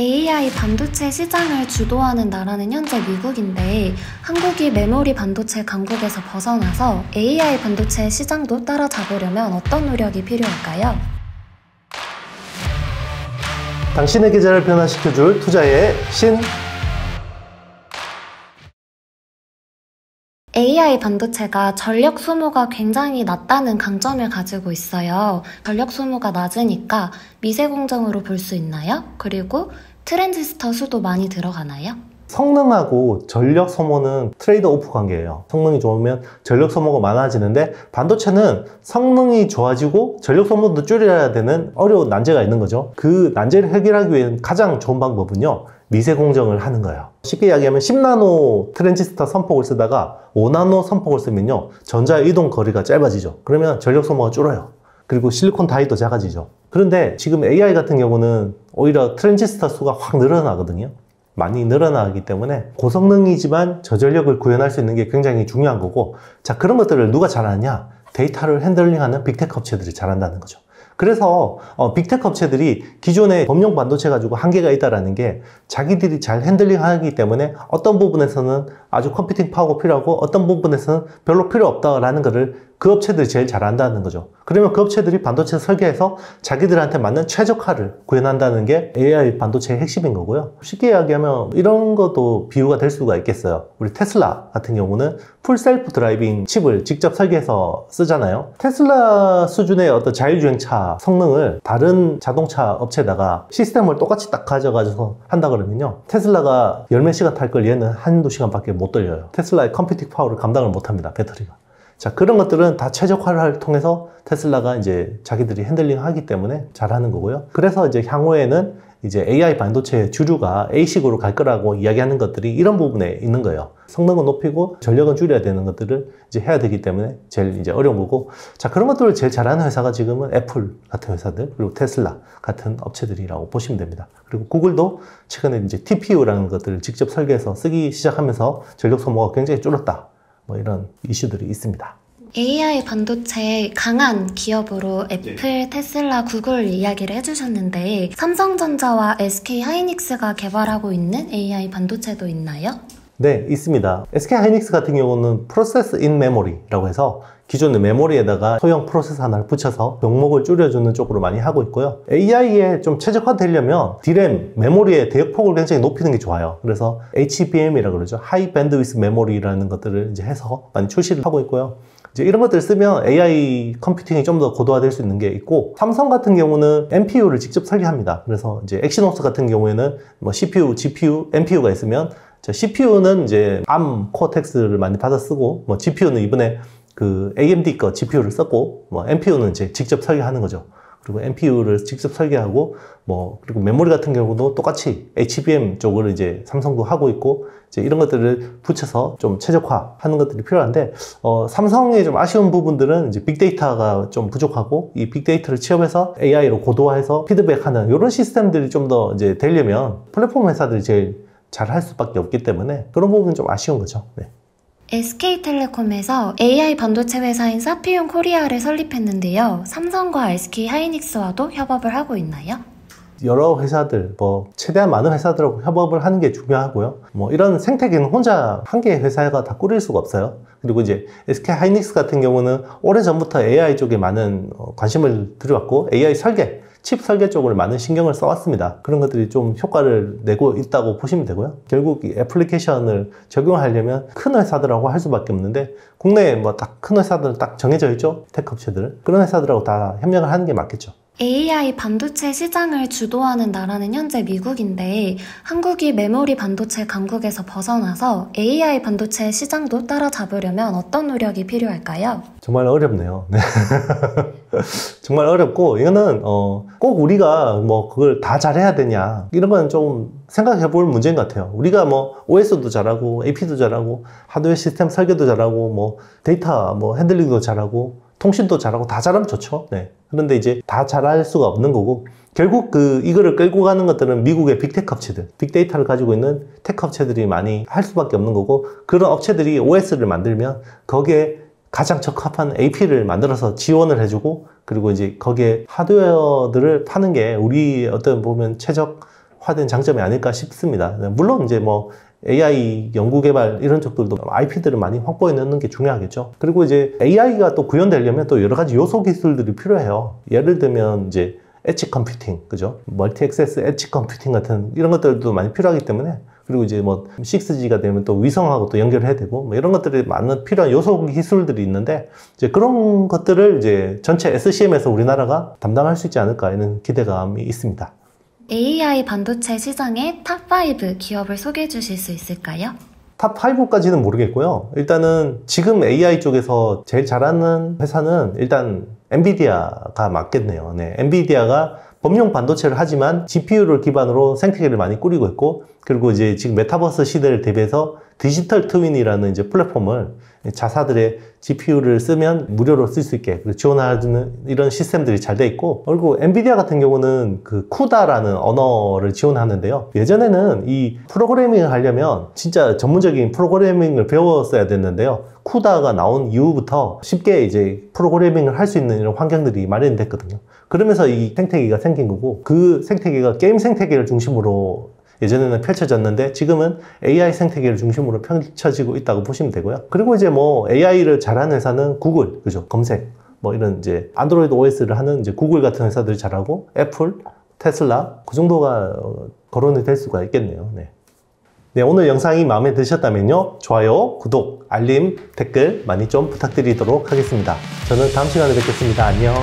AI 반도체 시장을 주도하는 나라는 현재 미국인데 한국이 메모리 반도체 강국에서 벗어나서 AI 반도체 시장도 따라잡으려면 어떤 노력이 필요할까요? 당신의 계좌를 변화시켜줄 투자의 신. AI 반도체가 전력 소모가 굉장히 낮다는 강점을 가지고 있어요. 전력 소모가 낮으니까 미세 공정으로 볼 수 있나요? 그리고 트랜지스터 수도 많이 들어가나요? 성능하고 전력 소모는 트레이드 오프 관계예요. 성능이 좋으면 전력 소모가 많아지는데 반도체는 성능이 좋아지고 전력 소모도 줄여야 되는 어려운 난제가 있는 거죠. 그 난제를 해결하기 위한 가장 좋은 방법은요, 미세 공정을 하는 거예요. 쉽게 이야기하면 10나노 트랜지스터 선폭을 쓰다가 5나노 선폭을 쓰면요, 전자 이동 거리가 짧아지죠. 그러면 전력 소모가 줄어요. 그리고 실리콘 다이도 작아지죠. 그런데 지금 AI 같은 경우는 오히려 트랜지스터 수가 확 늘어나거든요. 많이 늘어나기 때문에 고성능이지만 저전력을 구현할 수 있는 게 굉장히 중요한 거고, 자, 그런 것들을 누가 잘하냐? 데이터를 핸들링하는 빅테크 업체들이 잘한다는 거죠. 그래서 빅테크 업체들이 기존의 범용 반도체 가지고 한계가 있다는 게 자기들이 잘 핸들링하기 때문에 어떤 부분에서는 아주 컴퓨팅 파워가 필요하고 어떤 부분에서는 별로 필요 없다라는 거를 그 업체들이 제일 잘한다는 거죠. 그러면 그 업체들이 반도체 설계해서 자기들한테 맞는 최적화를 구현한다는 게 AI 반도체의 핵심인 거고요. 쉽게 이야기하면 이런 것도 비유가 될 수가 있겠어요. 우리 테슬라 같은 경우는 풀 셀프 드라이빙 칩을 직접 설계해서 쓰잖아요. 테슬라 수준의 어떤 자율주행차 성능을 다른 자동차 업체에다가 시스템을 똑같이 딱 가져가서 한다 그러면요, 테슬라가 열몇 시간 탈 걸 얘는 한두 시간밖에 못 돌려요. 테슬라의 컴퓨팅 파워를 감당을 못 합니다, 배터리가. 자, 그런 것들은 다 최적화를 통해서 테슬라가 이제 자기들이 핸들링 하기 때문에 잘하는 거고요. 그래서 이제 향후에는 이제 AI 반도체의 주류가 A식으로 갈 거라고 이야기하는 것들이 이런 부분에 있는 거예요. 성능은 높이고 전력은 줄여야 되는 것들을 이제 해야 되기 때문에 제일 이제 어려운 거고, 자, 그런 것들을 제일 잘하는 회사가 지금은 애플 같은 회사들, 그리고 테슬라 같은 업체들이라고 보시면 됩니다. 그리고 구글도 최근에 이제 TPU라는 것들을 직접 설계해서 쓰기 시작하면서 전력 소모가 굉장히 줄었다, 뭐 이런 이슈들이 있습니다. AI 반도체 강한 기업으로 애플, 테슬라, 구글 이야기를 해주셨는데 삼성전자와 SK 하이닉스가 개발하고 있는 AI 반도체도 있나요? 네, 있습니다. SK 하이닉스 같은 경우는 프로세스 인 메모리라고 해서 기존의 메모리에다가 소형 프로세서 하나를 붙여서 병목을 줄여주는 쪽으로 많이 하고 있고요. AI에 좀 최적화되려면 D램, 메모리의 대역폭을 굉장히 높이는 게 좋아요. 그래서 HBM이라고 그러죠. 하이 밴드위스 메모리라는 것들을 이제 해서 많이 출시를 하고 있고요. 이제 이런 것들을 쓰면 AI 컴퓨팅이 좀 더 고도화될 수 있는 게 있고, 삼성 같은 경우는 NPU를 직접 설계합니다. 그래서 이제 엑시노스 같은 경우에는 뭐 CPU, GPU, NPU가 있으면 CPU는 이제 ARM 코어텍스를 많이 받아 쓰고, 뭐 GPU는 이번에 그 AMD 거 GPU를 썼고, 뭐 NPU는 이제 직접 설계하는 거죠. 그리고 NPU를 직접 설계하고, 뭐 그리고 메모리 같은 경우도 똑같이 HBM 쪽을 이제 삼성도 하고 있고, 이제 이런 것들을 붙여서 좀 최적화하는 것들이 필요한데, 삼성의 좀 아쉬운 부분들은 이제 빅데이터가 좀 부족하고, 이 빅데이터를 취업해서 AI로 고도화해서 피드백하는 이런 시스템들이 좀 더 이제 되려면 플랫폼 회사들이 제일 잘 할 수밖에 없기 때문에 그런 부분은 좀 아쉬운 거죠. 네. SK텔레콤에서 AI 반도체 회사인 사피온 코리아를 설립했는데요. 삼성과 SK 하이닉스와도 협업을 하고 있나요? 여러 회사들, 뭐 최대한 많은 회사들하고 협업을 하는 게 중요하고요. 뭐 이런 생태계는 혼자 한 개의 회사가 다 꾸릴 수가 없어요. 그리고 이제 SK 하이닉스 같은 경우는 오래전부터 AI 쪽에 많은 관심을 들여왔고, AI 설계, 칩 설계 쪽으로 많은 신경을 써왔습니다. 그런 것들이 좀 효과를 내고 있다고 보시면 되고요. 결국 이 애플리케이션을 적용하려면 큰 회사들하고 할 수밖에 없는데, 국내에 뭐 딱 큰 회사들은 딱 정해져 있죠. 테크 업체들은. 그런 회사들하고 다 협력을 하는 게 맞겠죠. AI 반도체 시장을 주도하는 나라는 현재 미국인데 한국이 메모리 반도체 강국에서 벗어나서 AI 반도체 시장도 따라잡으려면 어떤 노력이 필요할까요? 정말 어렵네요. 네. 정말 어렵고, 이거는 꼭 우리가 뭐 그걸 다 잘해야 되냐, 이런 건 좀 생각해 볼 문제인 것 같아요. 우리가 뭐 OS도 잘하고 AP도 잘하고 하드웨어 시스템 설계도 잘하고 뭐 데이터 뭐 핸들링도 잘하고 통신도 잘하고 다 잘하면 좋죠. 네. 그런데 이제 다 잘할 수가 없는 거고, 결국 이거를 끌고 가는 것들은 미국의 빅테크 업체들, 빅데이터를 가지고 있는 테크 업체들이 많이 할 수밖에 없는 거고, 그런 업체들이 OS를 만들면 거기에 가장 적합한 AP를 만들어서 지원을 해주고, 그리고 이제 거기에 하드웨어들을 파는 게 우리 어떤 보면 최적 최적화된 장점이 아닐까 싶습니다. 물론 이제 뭐 AI 연구개발 이런 쪽들도 IP들을 많이 확보해 놓는 게 중요하겠죠. 그리고 이제 AI가 또 구현되려면 또 여러 가지 요소 기술들이 필요해요. 예를 들면 이제 엣지 컴퓨팅, 그죠? 멀티 액세스 엣지 컴퓨팅 같은 이런 것들도 많이 필요하기 때문에, 그리고 이제 뭐 6G가 되면 또 위성하고 또 연결해야 되고 뭐 이런 것들이 많은 필요한 요소 기술들이 있는데, 이제 그런 것들을 이제 전체 SCM에서 우리나라가 담당할 수 있지 않을까 이런 기대감이 있습니다. AI 반도체 시장의 탑5 기업을 소개해 주실 수 있을까요? 탑5까지는 모르겠고요. 일단은 지금 AI 쪽에서 제일 잘하는 회사는 일단 엔비디아가 맞겠네요. 네, 엔비디아가 범용 반도체를 하지만 GPU를 기반으로 생태계를 많이 꾸리고 있고, 그리고 이제 지금 메타버스 시대를 대비해서 디지털 트윈이라는 이제 플랫폼을 자사들의 GPU를 쓰면 무료로 쓸 수 있게 지원하는 이런 시스템들이 잘 돼 있고, 그리고 엔비디아 같은 경우는 그 쿠다라는 언어를 지원하는데요. 예전에는 이 프로그래밍을 하려면 진짜 전문적인 프로그래밍을 배웠어야 됐는데요. 쿠다가 나온 이후부터 쉽게 이제 프로그래밍을 할 수 있는 이런 환경들이 마련됐거든요. 그러면서 이 생태계가 생긴 거고, 그 생태계가 게임 생태계를 중심으로 예전에는 펼쳐졌는데 지금은 AI 생태계를 중심으로 펼쳐지고 있다고 보시면 되고요. 그리고 이제 뭐 AI를 잘하는 회사는 구글, 그죠? 검색, 뭐 이런 이제 안드로이드 OS를 하는 이제 구글 같은 회사들이 잘하고, 애플, 테슬라, 그 정도가 거론이 될 수가 있겠네요. 네. 네, 오늘 영상이 마음에 드셨다면요, 좋아요, 구독, 알림, 댓글 많이 좀 부탁드리도록 하겠습니다. 저는 다음 시간에 뵙겠습니다. 안녕.